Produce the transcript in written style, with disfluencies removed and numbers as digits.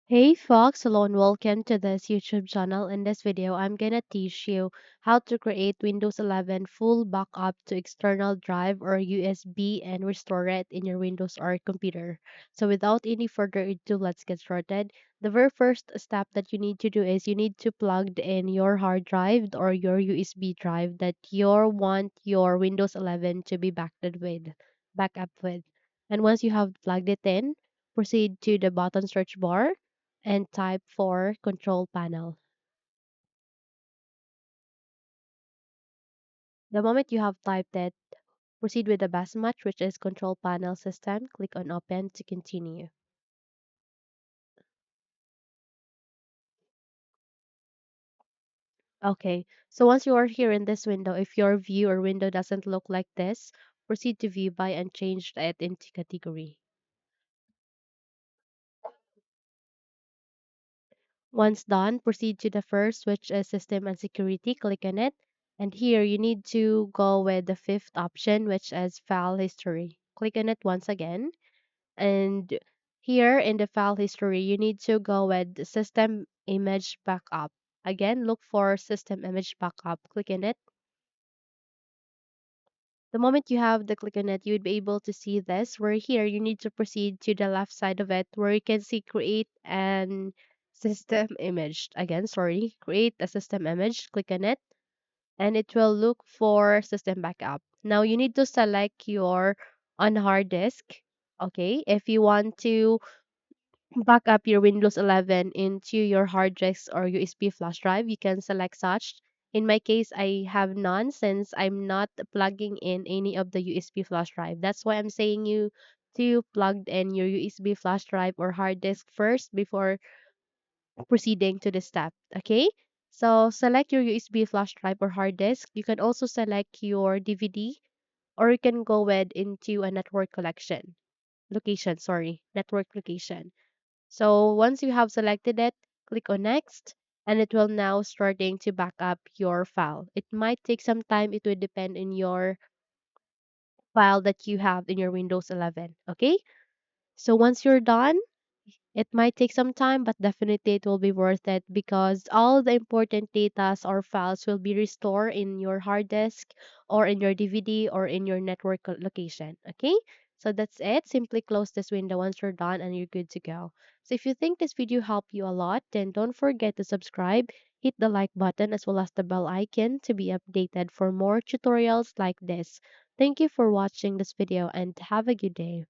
Hey Fox, hello and welcome to this YouTube channel. In this video, I'm gonna teach you how to create Windows 11 full backup to external drive or USB and restore it in your Windows or computer. So without any further ado, let's get started. The very first step that you need to do is you need to plug in your hard drive or your USB drive that you want your Windows 11 to be backup with. And once you have plugged it in, proceed to the button search bar and type for control panel. The moment you have typed it, proceed with the best match, which is control panel system. Click on open to continue. Okay, so once you are here in this window, if your view or window doesn't look like this, proceed to view by and change it into category. Once done, proceed to the first, which is system and security. Click on it. And here you need to go with the fifth option, which is file history. Click on it once again. And here in the file history, you need to go with the system image backup. Again, look for system image backup. Click on it. The moment you have the click on it, you would be able to see this. Where here you need to proceed to the left side of it where you can see create an system image. Again, sorry, create a system image. Click on it and it will look for system backup. Now you need to select your on hard disk. Okay, if you want to back up your Windows 11 into your hard disk or USB flash drive, you can select such. In my case, I have none since I'm not plugging in any of the USB flash drive. That's why I'm saying you to plug in your USB flash drive or hard disk first before proceeding to the step. Okay? So select your USB flash drive or hard disk. You can also select your DVD or you can go with into a network location. So once you have selected it, click on next and it will now starting to back up your file. It might take some time. It will depend on your file that you have in your Windows 11. Okay. So once you're done, it might take some time, but definitely it will be worth it because all the important data or files will be restored in your hard disk or in your DVD or in your network location. Okay, so that's it. Simply close this window once you're done and you're good to go. So if you think this video helped you a lot, then don't forget to subscribe, hit the like button as well as the bell icon to be updated for more tutorials like this. Thank you for watching this video and have a good day.